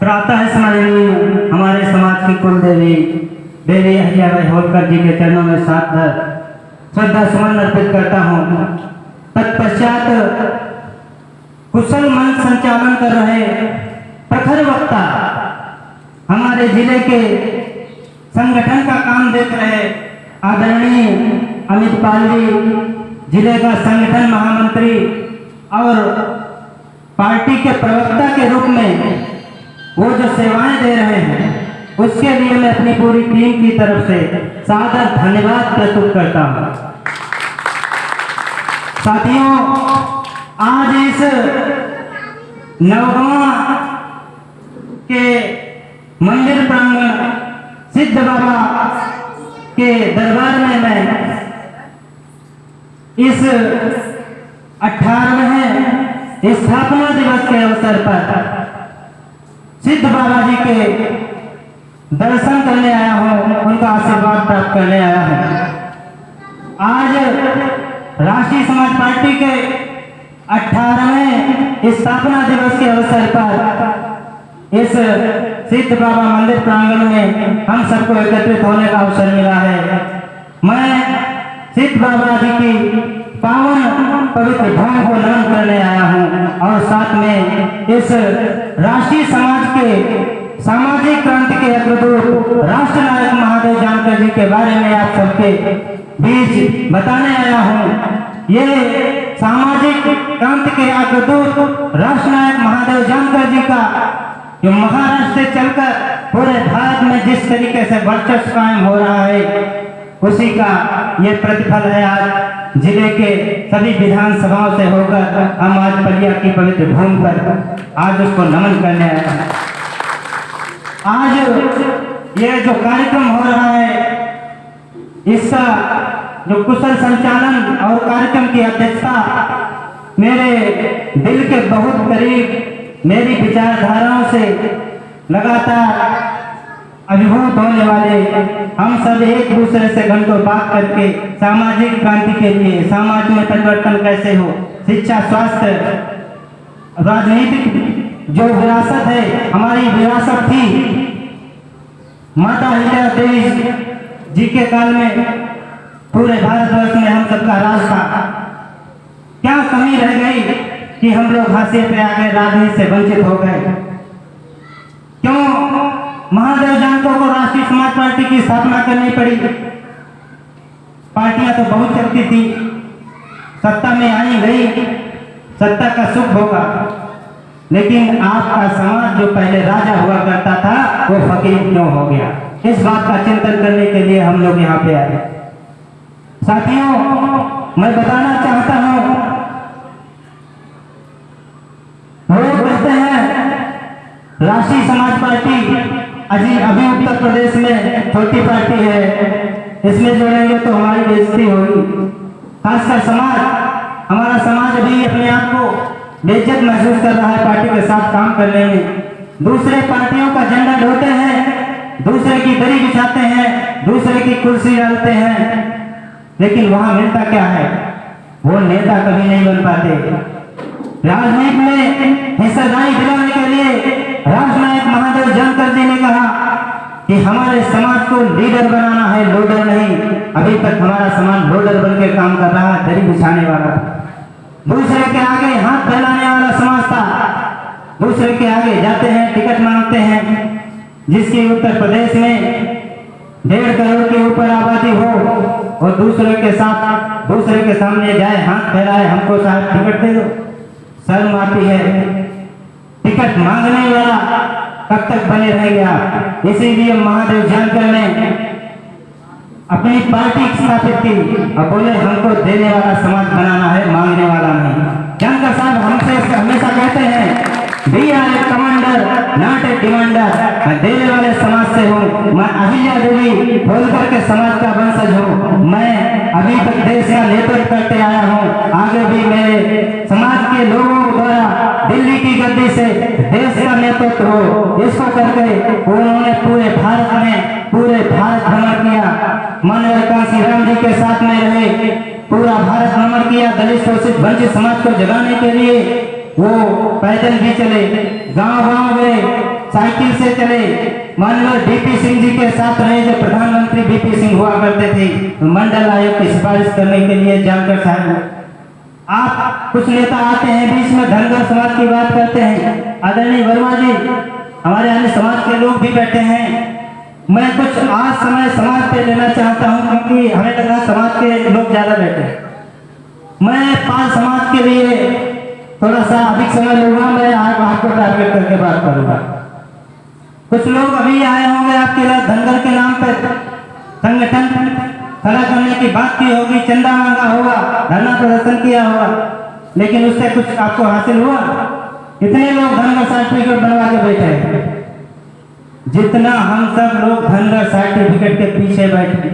प्रातः स्मरणीय हमारे समाज की कुल देवी देवी अहिल्याबाई होलकर जी के चरणों में साथ धर श्रद्धा सुमन अर्पित करता हूँ। तत्पश्चात कुशल मंच संचालन कर रहे प्रखर वक्ता, हमारे जिले के संगठन का काम देख रहे आदरणीय अमित पाल जी, जिले का संगठन महामंत्री और पार्टी के प्रवक्ता के रूप में वो जो सेवाएं दे रहे हैं, उसके लिए मैं अपनी पूरी टीम की तरफ से सादर धन्यवाद प्रस्तुत करता हूं। साथियों, आज इस नवगांव के मंदिर प्रांगण सिद्ध बाबा के दरबार में मैं इस 18वें स्थापना दिवस के अवसर पर सिद्ध बाबा जी के दर्शन करने आया हूँ, उनका आशीर्वाद प्राप्त करने आया हूँ। आज राष्ट्रीय समाज पार्टी के 18वें स्थापना दिवस के अवसर पर इस सिद्ध बाबा मंदिर प्रांगण में हम सबको एकत्रित होने का अवसर मिला है। मैं सिद्ध बाबा जी की पावन पवित्र भूमि को नमन करने आया हूँ और साथ में इस राष्ट्रीय समाज के सामाजिक क्रांति के अग्रदूत राष्ट्र नायक महादेव जानकर जी के बारे में आप सबके बीच बताने आया हूँ। ये सामाजिक क्रांति के अग्रदूत राष्ट्र नायक महादेव जानकर जी का जो महाराष्ट्र से चलकर पूरे भारत में जिस तरीके से वर्चस्व कायम हो रहा है, उसी का ये प्रतिफल है। आज जिले के सभी विधानसभाओं से होकर हम आज पलिया की पवित्र भूमि पर आज उसको नमन करने आए हैं। आज ये जो कार्यक्रम हो रहा है, इसका जो कुशल संचालन और कार्यक्रम की अध्यक्षता मेरे दिल के बहुत करीब, मेरी विचारधाराओं से लगातार अभिभूत होने वाले हम सब एक दूसरे से घंटों बात करके सामाजिक क्रांति के लिए, समाज में परिवर्तन कैसे हो, शिक्षा, स्वास्थ्य, राजनीतिक जो विरासत है, हमारी विरासत थी माता अहिल्या जी के काल में पूरे भारतवर्ष में हम सबका राज था। क्या कमी रह गई कि हम लोग हाशिए पे आ गए, राजनीति से वंचित हो गए? क्यों महादेव जानकर को राष्ट्रीय समाज पार्टी की स्थापना करनी पड़ी? पार्टियां तो बहुत चलती थी, सत्ता में आई गई, सत्ता का सुख होगा, लेकिन आपका समाज जो पहले राजा हुआ करता था वो फकीर क्यों हो गया? इस बात का चिंतन करने के लिए हम लोग यहाँ पे आए। साथियों, मैं बताना चाहता हूँ, लोग कहते हैं राष्ट्रीय समाज पार्टी अभी उत्तर प्रदेश में छोटी पार्टी है, इसमें जोड़ेंगे तो हमारी बेइज्जती होगी। खासकर समाज, हमारा समाज अभी अपने आप को बेइज्जत महसूस कर रहा है पार्टी के साथ काम करने में। दूसरे पार्टियों का झंडा ढोते हैं, दूसरे की दरी बिछाते हैं, दूसरे की कुर्सी डालते हैं, लेकिन वहां मिलता क्या है? वो नेता कभी नहीं बन पाते। राजनीति में हिस्सेदारी दिलाने के लिए राष्ट्र नायक महादेव जानकर जी ने कहा कि हमारे समाज को लीडर बनाना है, लोडर नहीं। अभी तक हमारा समाज लोडर बनकर काम कर रहा है, दरी बिछाने वाला, दूसरे के आगे हाथ फैलाने वाला समाज था। दूसरे के आगे जाते हैं, टिकट मांगते हैं, जिसकी उत्तर प्रदेश में 1.5 करोड़ के ऊपर आबादी हो और दूसरे के साथ, दूसरे के सामने जाए, हाथ फैलाए, हमको साहब टिकट दे दो। शर्म आती है। टिकट मांगने वाला कब तक बने रहेगा? इसीलिए महादेव जानकर ने अपनी पार्टी स्थापित की और बोले हमको देने वाला समाज बनाना है, मांगने वाला नहीं। जानकर साहब हमसे हमेशा कहते हैं we are a commander not a demander. मैं देने वाले समाज से हूँ, मैं अहिल्या देवी होलकर के समाज का वंशज हूँ। मैं अभी तक देश का नेतृत्व करते आया हूँ, आगे भी मेरे समाज के लोगों द्वारा दिल्ली की गद्दी से देश का नेतृत्व हो, इसको करके उन्होंने पूरे भारत भ्रमण किया। माननीय कांसी राम जी के साथ में रहे, पूरा भारत भ्रमण किया। दलित शोषित वंचित समाज को जगाने के लिए वो पैदल भी चले, गांव-गांव गए, साइकिल से चले, मान लो डीपी सिंह जी के साथ रहे जो प्रधानमंत्री डीपी सिंह हुआ करते थे, मंडल आयोग की सिफारिश करने के लिए जानकर साहब। आप कुछ नेता आते हैं बीच में धनगर समाज की बात करते हैं, आदरणीय वर्मा जी हमारे अन्य समाज के लोग भी बैठे हैं, मैं कुछ आज समय समाज पे लेना चाहता हूं क्योंकि हमें लगा समाज के लोग ज्यादा बैठे। मैं 5 समाज के लिए थोड़ा सा अधिक समय लूंगा, मैं आपको टारगेट करके बात करूंगा। कुछ लोग अभी आए होंगे आपके लिए धनगर के नाम पे संगठन खड़ा करने की बात की होगी, चंदा मांगा होगा, धरना प्रदर्शन किया होगा, लेकिन उससे कुछ आपको हासिल हुआ? कितने लोग धनगर सर्टिफिकेट बनवा के बैठे हैं? जितना हम सब लोग धनगर सर्टिफिकेट के पीछे बैठे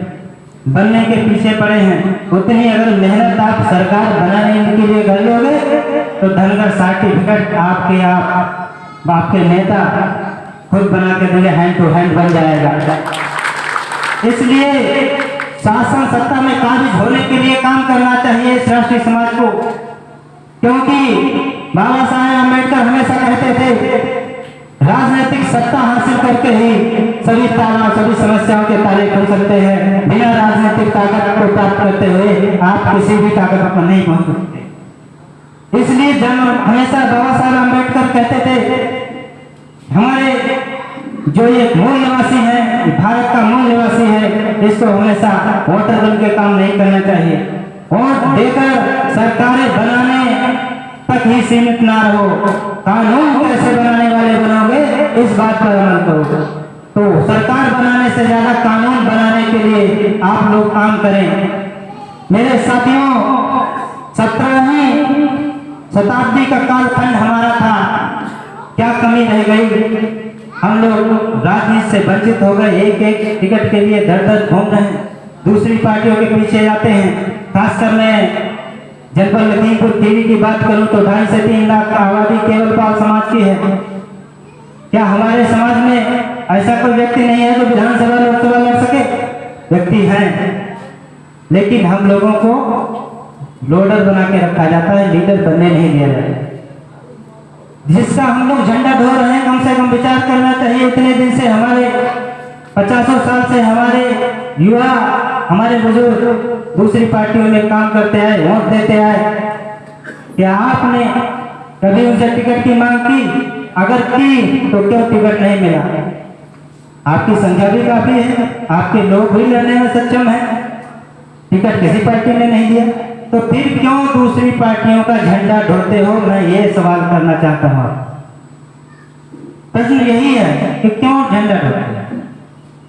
बनने के पीछे पड़े हैं, उतनी अगर मेहनत आप सरकार बनाने के लिए कर लोगे तो धनगर सर्टिफिकेट आपके नेता खुद बना के देंगे, हैंड टू हैंड बन जाएगा। इसलिए शासन सत्ता में काबिज होने के लिए काम करना चाहिए इस राष्ट्रीय समाज को, क्योंकि बाबा साहेब अम्बेडकर हमेशा कहते थे राजनीतिक सत्ता हासिल करके ही सभी समस्याओं के ताले खुल सकते हैं, बिना राजनीतिक ताकत को प्राप्त करते हुए आप किसी भी ताकत पर नहीं पहुंच सकते। इसलिए जब हमेशा बाबा साहेब अम्बेडकर कहते थे हमारे जो ये मूल निवासी है, भारत का मूल निवासी है, इसको हमेशा वोटर बन के काम नहीं करना चाहिए, वोट देकर सरकारें बनाने तक ही सीमित ना रहो, कानून कैसे बनाने वाले बनोगे इस बात पर अमल करो। तो सरकार बनाने से ज्यादा कानून बनाने के लिए आप लोग काम करें। मेरे साथियों, 17वीं शताब्दी का कालखंड हमारा था, क्या कमी रह गई? हम लोग राजनीति से वंचित हो गए, एक एक टिकट के लिए दर दर घूम रहे हैं, दूसरी पार्टियों के पीछे जाते हैं। खासकर मैं जनपद लखीमपुर खीरी की बात करूं तो 2.5 से 3 लाख का आबादी केवल पाल समाज की है। क्या हमारे समाज में ऐसा कोई व्यक्ति नहीं है जो विधानसभा लोकसभा लड़ सके? व्यक्ति है, लेकिन हम लोगों को लोडर बना के रखा जाता है, लीडर बनने नहीं दिया जाता। जिसका हम लोग झंडा ढो रहे हैं, कम से कम विचार करना चाहिए। इतने दिन से हमारे 50 साल से हमारे युवा, हमारे बुजुर्ग दूसरी पार्टियों में काम करते आए, वोट देते आए, क्या आपने कभी उनसे टिकट की मांग की? अगर की तो क्यों टिकट नहीं मिला? आपकी संख्या भी काफी है, आपके लोग भी लड़ने में सक्षम है, टिकट किसी पार्टी ने नहीं दिया, तो फिर क्यों दूसरी पार्टियों का झंडा ढोते हो? मैं ये सवाल करना चाहता हूँ। प्रश्न यही है कि क्यों झंडा ढोते हो?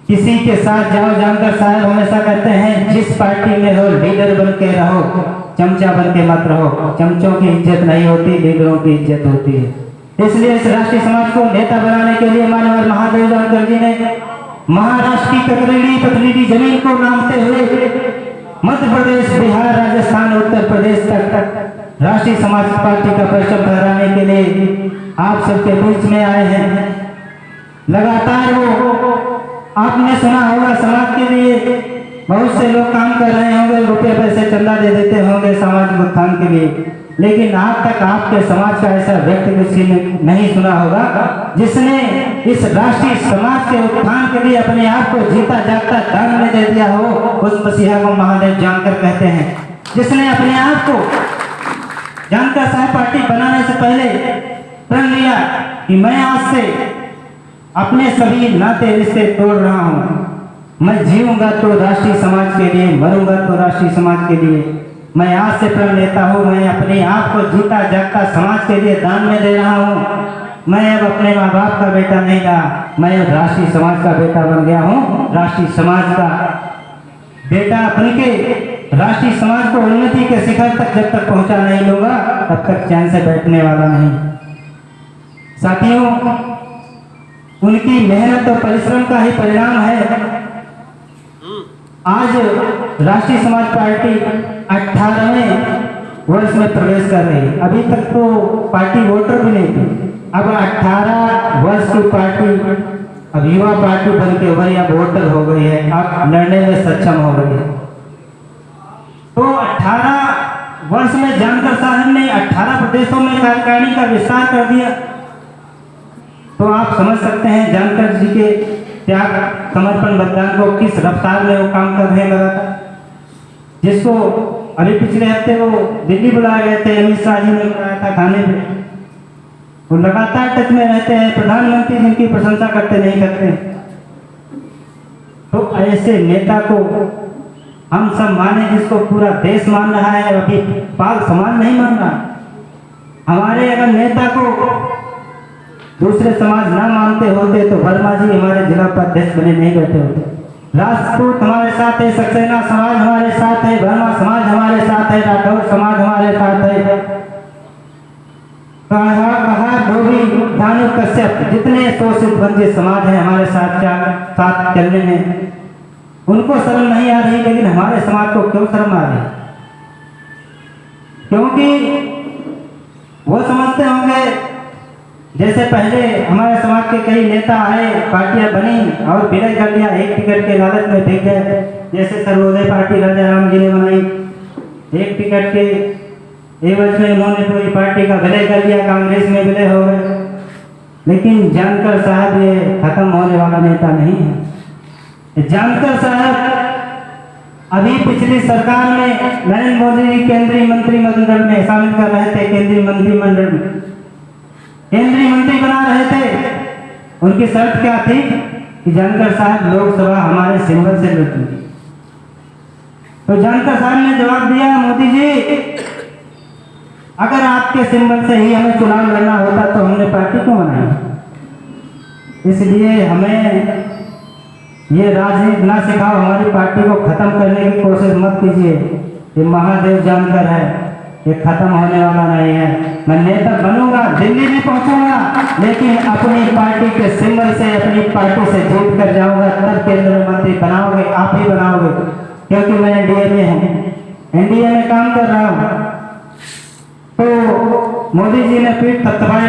किसी के साथ जाओ, जानकर साहब हमेशा कहते हैं जिस पार्टी में हो लीडर बन के रहो, चमचा बन के मत रहो। चमचों की इज्जत नहीं होती, लीडरों की इज्जत होती है। इसलिए इस राष्ट्रीय समाज को नेता बनाने के लिए माननीय महादेव जानकर जी ने महाराष्ट्र की ककरेली पथरीली जमीन को नामते हुए मध्य प्रदेश, बिहार, राजस्थान, उत्तर प्रदेश तक राष्ट्रीय समाज पार्टी का परचम फहराने के लिए आप सबके बीच में आए हैं। लगातार वो आपने सुना होगा समाज के लिए बहुत से लोग काम कर रहे होंगे, रुपये पैसे चंदा दे देते होंगे सामाजिक उत्थान के लिए, लेकिन आज तक आपके समाज का ऐसा व्यक्ति किसी ने नहीं सुना होगा जिसने इस राष्ट्रीय समाज के उत्थान के लिए अपने आप को जीता जागता दान में दे दिया हो। उस मसीहा को महादेव जानकर कहते हैं, जिसने अपने आप को जानकर साहब पार्टी बनाने से पहले प्रण लिया कि मैं आज से अपने सभी नाते रिश्ते तोड़ रहा हूँ, मैं जीऊंगा तो राष्ट्रीय समाज के लिए, मरूंगा तो राष्ट्रीय समाज के लिए। मैं आज से प्रण लेता हूँ, मैं अपने आप को जीता जागता समाज के लिए दान में दे रहा हूँ। मैं अब अपने माँ बाप का बेटा नहीं रहा, मैं अब राष्ट्रीय समाज का बेटा बन गया हूँ। राष्ट्रीय समाज का बेटा बन के राष्ट्रीय समाज को उन्नति के शिखर तक जब तक पहुँचा नहीं लूंगा तब तक चैन से बैठने वाला नहीं। साथियों, उनकी मेहनत और परिश्रम का ही परिणाम है आज राष्ट्रीय समाज पार्टी 18वें वर्ष में प्रवेश कर रही है। अभी तक तो पार्टी वोटर भी नहीं थी, अब 18 वर्ष की पार्टी अब युवा पार्टी बन के उभरी, अब वोटर हो गई है, अब लड़ने में सक्षम हो गई है। तो 18 वर्ष में जानकर साहब ने 18 प्रदेशों में कार्यकारिणी का विस्तार कर दिया। तो आप समझ सकते हैं जानकर जी के त्याग, समर्पण, बलिदान को किस रफ्तार में वो काम कर रहे हैं लगातार। जिसको अभी पिछले हफ्ते वो दिल्ली बुलाए गए थे, अमित शाह जी ने बुलाया था खाने पे, वो लगातार टच में रहते हैं। प्रधानमंत्री जिनकी प्रशंसा करते नहीं करते। तो ऐसे नेता को हम सब माने, जिसको पूरा देश मान रहा है, अभी पाल समाज नहीं मान रहा। हमारे अगर नेता को दूसरे समाज ना मानते होते तो वर्मा जी हमारे जिला उपाध्यक्ष बने नहीं बैठे होते। राजपूत हमारे साथ है, सक्सेना समाज हमारे साथ है, वर्मा समाज हमारे साथ है, राठौर समाज हमारे साथ है, धोबी, धानु, कश्यप, जितने शोषित वंचित समाज है हमारे साथ चलने में उनको शर्म नहीं आ रही, लेकिन हमारे समाज को क्यों शर्म आ रही? क्योंकि वो समझते होंगे जैसे पहले हमारे समाज के कई नेता आए, पार्टियां बनी और विलय कर लिया, एक टिकट के लालच में बिक गए। जैसे सर्वोदय पार्टी राजा राम जी ने बनाई, एक टिकट के एवज में उन्होंने पूरी पार्टी का विलय कर लिया, कांग्रेस में विलय हो गए। लेकिन जानकर साहब ये खत्म होने वाला नेता नहीं है। जानकर साहब अभी पिछली सरकार में नरेंद्र मोदी जी केंद्रीय मंत्रिमंडल में शामिल कर रहे थे, केंद्रीय मंत्रिमंडल में केंद्रीय मंत्री बना रहे थे। उनकी शर्त क्या थी कि जानकर साहब लोकसभा हमारे सिंबल से लड़ेंगे। तो जानकर साहब ने जवाब दिया, मोदी जी अगर आपके सिंबल से ही हमें चुनाव लड़ना होता तो हमने पार्टी क्यों बनाई? इसलिए हमें ये राजनीति ना सिखाओ, हमारी पार्टी को खत्म करने की कोशिश मत कीजिए। ये महादेव जानकर है, ये खत्म होने वाला नहीं है। मैं नेता बनूंगा, दिल्ली भी पहुंचूंगा, लेकिन अपनी पार्टी के सिंबल से, अपनी पार्टी से जीत कर जाऊंगा। तब केंद्रीय मंत्री बनाओगे, आप ही बनाओगे, क्योंकि मैं एनडीए में हूँ, एनडीए में काम कर रहा हूँ। तो मोदी जी ने पीठ थपथपाई,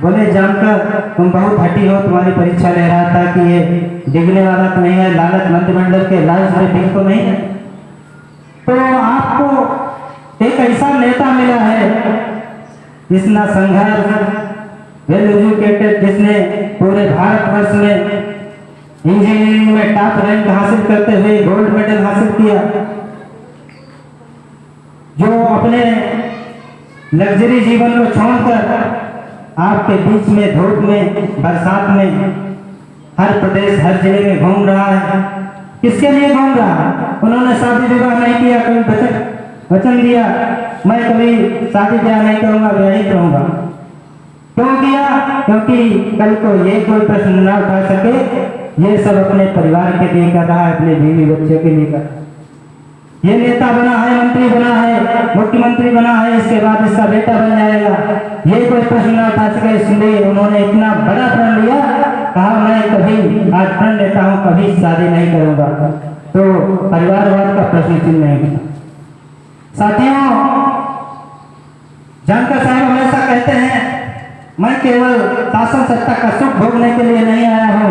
बोले जानकर तुम बहुत हटी हो, तुम्हारी परीक्षा ले रहा था कि ये डिगने वाला तो नहीं है, लालच मंत्रिमंडल के लालच में ठीक तो नहीं है। तो आपको एक ऐसा नेता मिला है जिसना संघर्ष, वेल एजुकेटेड, जिसने पूरे भारतवर्ष में इंजीनियरिंग में टॉप रैंक हासिल करते हुए गोल्ड मेडल हासिल किया, जो अपने लग्जरी जीवन को छोड़कर आपके बीच में धूप में, बरसात में, हर प्रदेश, हर जिले में घूम रहा है। किसके लिए घूम रहा है? उन्होंने शादी विवाह नहीं किया, कभी वचन दिया मैं कभी शादी ब्याह नहीं करूंगा, विवाहित रहूंगा। क्यों किया? क्योंकि कल को ये कोई प्रश्न न उठा सके, ये सब अपने परिवार के लिए कर रहा है, अपने बीवी बच्चे के लिए कर रहा है। ये नेता बना है, मंत्री बना है, मुख्यमंत्री बना है, इसके बाद इसका बेटा बन जाएगा, ये कोई प्रश्न न उठा सके, इसलिए उन्होंने इतना बड़ा प्रण लिया, कहा मैं कभी, आज प्रण लेता हूँ, कभी शादी नहीं करूंगा। तो परिवारवाद का प्रश्न चिन्ह नहीं बना। साथियों, जानकर साहब हमेशा कहते हैं मैं केवल शासन सत्ता का सुख भोगने के लिए नहीं आया हूं,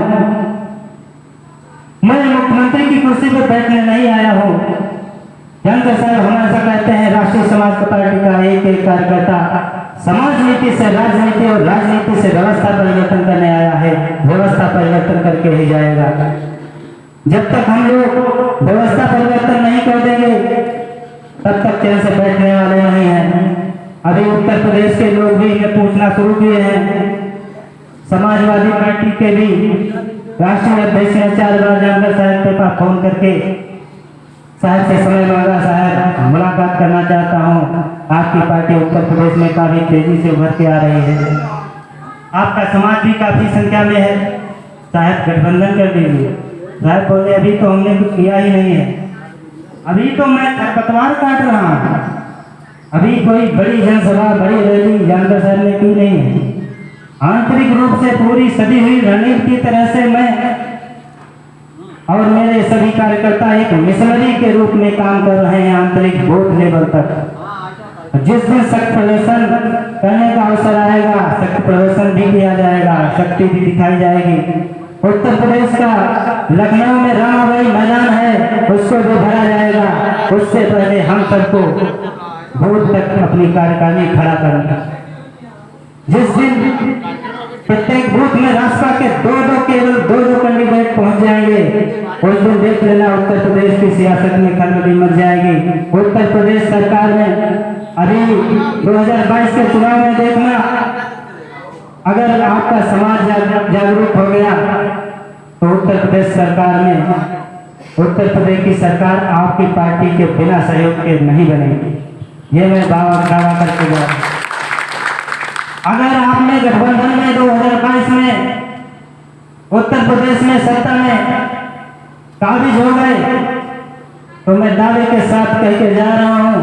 मैं मुख्यमंत्री की कुर्सी पर बैठने नहीं आया हूं। जानकर साहब हमेशा कहते हैं राष्ट्रीय समाज पार्टी का एक एक कार्यकर्ता समाज नीति से राजनीति और राजनीति से व्यवस्था परिवर्तन करने आया है, व्यवस्था परिवर्तन करके ही जाएगा। जब तक हम लोग व्यवस्था परिवर्तन नहीं कर देंगे तब तक चैन से बैठने वाले नहीं हैं। अभी उत्तर प्रदेश के लोग भी ये पूछना शुरू किए हैं। समाजवादी पार्टी के भी राष्ट्रीय अध्यक्ष ने 4 बार जानकर साहब के पास फोन करके साहब से समय मांगा, साहब मुलाकात करना चाहता हूँ, आपकी पार्टी उत्तर प्रदेश में काफी तेजी से उभर के आ रही है, आपका समाज भी काफी संख्या में है, साहब गठबंधन कर दीजिए। साहब बोले अभी तो हमने कुछ किया ही नहीं है, अभी तो मैं खरपतवार काट रहा हूँ, अभी कोई बड़ी जनसभा, बड़ी रैली जानकर साहब ने की नहीं है। आंतरिक रूप से पूरी सदी हुई रणनीति की तरह से मैं और मेरे सभी कार्यकर्ता एक मिशनरी के रूप में काम कर रहे हैं आंतरिक बूथ लेवल तक। जिस दिन शक्ति प्रदर्शन करने का अवसर आएगा, शक्ति प्रदर्शन भी किया जाएगा, शक्ति भी दिखाई जाएगी। उत्तर प्रदेश का लखनऊ में रामाबाई मैदान है, उसको भी भरा जाएगा। उससे पहले हम सबको बूथ तक अपनी कार्यकारिणी खड़ा करेंगे। जिस दिन प्रत्येक बूथ में रास्ता के केवल दो कैंडिडेट पहुंच जाएंगे। उस दिन देख लेना उत्तर प्रदेश की सियासत में खलबली मच जाएगी। उत्तर प्रदेश सरकार में अभी 2022 के चुनाव में देखना, अगर आपका समाज जागरूक हो गया तो उत्तर प्रदेश सरकार में उत्तर प्रदेश की सरकार आपकी पार्टी के बिना सहयोग के नहीं बनेगी। ये मैं दावा करके जा। अगर आपने गठबंधन में 2022 में उत्तर प्रदेश में सत्ता में काबिज हो गए तो मैं दावे के साथ कह के जा रहा हूं,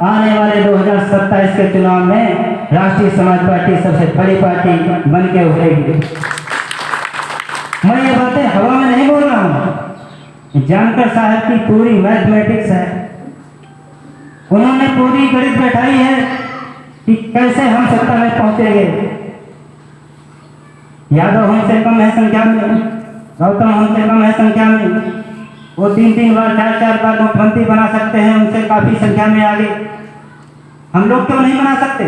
आने वाले 2027 के चुनाव में राष्ट्रीय समाज पार्टी सबसे बड़ी पार्टी बन के उभरेगी। मैं ये बातें हवा में नहीं बोल रहा हूं, जानकर साहब की पूरी मैथमेटिक्स है। उन्होंने पूरी गणित बैठाई है कि कैसे हम सत्ता में पहुंचेंगे। यादव हमसे कम है संख्या में, गौतम हमसे कम है संख्या में, वो 3-3 बार 4-4 बार मुख्यमंत्री बना सकते हैं, उनसे काफी संख्या में आगे। हम लोग क्यों नहीं बना सकते?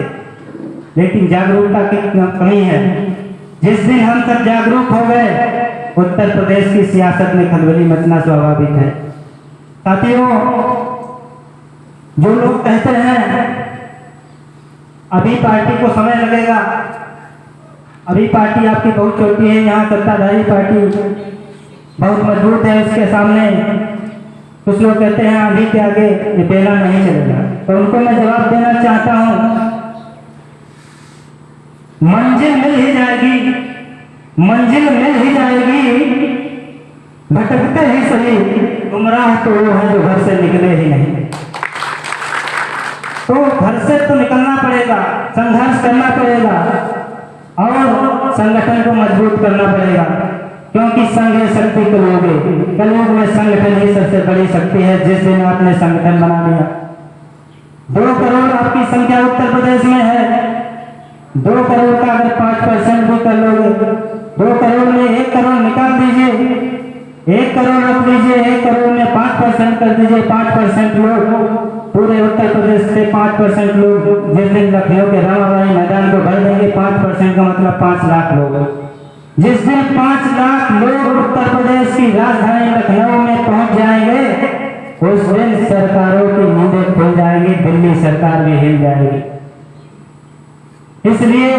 लेकिन जागरूकता की कमी है। जिस दिन हम सब जागरूक हो गए, उत्तर प्रदेश की सियासत में खलबली मचना स्वाभाविक है। साथियों, जो लोग कहते हैं अभी पार्टी को समय लगेगा, अभी पार्टी आपकी बहुत छोटी है, यहाँ सत्ताधारी पार्टी बहुत मजबूत है, उसके सामने कुछ लोग कहते हैं अभी के आगे ये बेला नहीं चलेगा, तो उनको मैं जवाब देना चाहता हूँ, मंजिल मिल ही जाएगी, मंजिल मिल ही जाएगी। भटकते ही सही, गुमराह तो वो है जो घर से निकले ही नहीं। तो घर से तो निकलना पड़ेगा, संघर्ष करना पड़ेगा और संगठन को मजबूत करना पड़ेगा, क्योंकि संघ है शक्ति कलयुग। कलयुग में संगठन ही सबसे बड़ी शक्ति है। जिस दिन आपने संगठन बना लिया, 2 करोड़ आपकी संख्या उत्तर प्रदेश में है, 2 करोड़ का अगर 5% भी कर लोगे, 2 करोड़ में 1 करोड़ निकाल दीजिए, 1 करोड़ रख दीजिए, 1 करोड़ में 5% कर दीजिए, 5% लोग पूरे उत्तर प्रदेश से 5% लोग जिस दिन लखनऊ के रामाबाई मैदान को भर देंगे, 5% का मतलब 5 लाख लोग। जिस दिन 5 लाख लोग उत्तर प्रदेश की राजधानी लखनऊ में पहुंच जाएंगे, उस दिन सरकारों की नींदें खुल जाएंगी, दिल्ली सरकार भी हिल जाएगी। इसलिए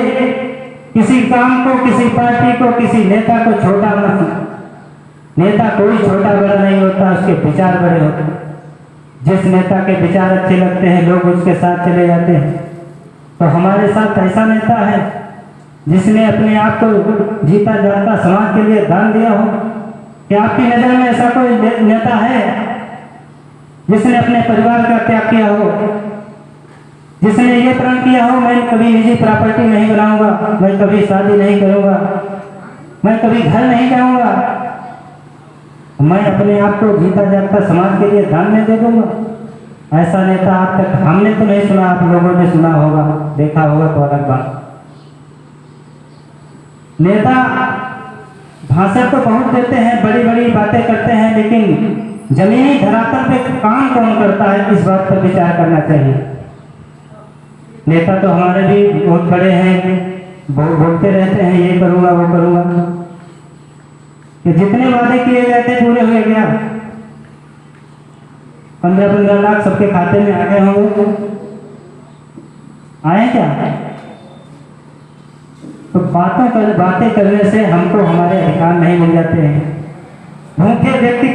किसी काम को, किसी पार्टी को, किसी नेता को छोटा मत। नेता कोई छोटा बड़ा नहीं होता, उसके विचार बड़े होते हैं। जिस नेता के विचार अच्छे लगते हैं लोग उसके साथ चले जाते हैं। तो हमारे साथ ऐसा नेता है जिसने अपने आप को जीता जाता समाज के लिए दान दिया हो। क्या आपकी नजर में ऐसा कोई नेता है जिसने अपने परिवार का त्याग किया हो, जिसने ये प्रण किया हो मैं कभी निजी प्रॉपर्टी नहीं बनाऊंगा, मैं कभी शादी नहीं करूंगा, मैं कभी घर नहीं जाऊंगा, मैं अपने आप को जीता जागता समाज के लिए दान में दे दूंगा? ऐसा नेता आज तक हमने तो नहीं सुना, आप लोगों ने सुना होगा, देखा होगा तो अलग बात। नेता भाषण तो बहुत देते हैं, बड़ी बड़ी बातें करते हैं, लेकिन जमीनी धरातल पे काम कौन करता है, इस बात पर विचार करना चाहिए। नेता तो हमारे भी बहुत बड़े हैं, बोलते रहते हैं ये करूंगा वो करूंगा, कि जितने वादे किए गए थे पूरे हुए क्या? 15-15 लाख सबके खाते में आ गए होंगे, आए क्या? तो बातें करने से हमको हमारे अधिकार नहीं मिल जाते हैं। भूखे व्यक्ति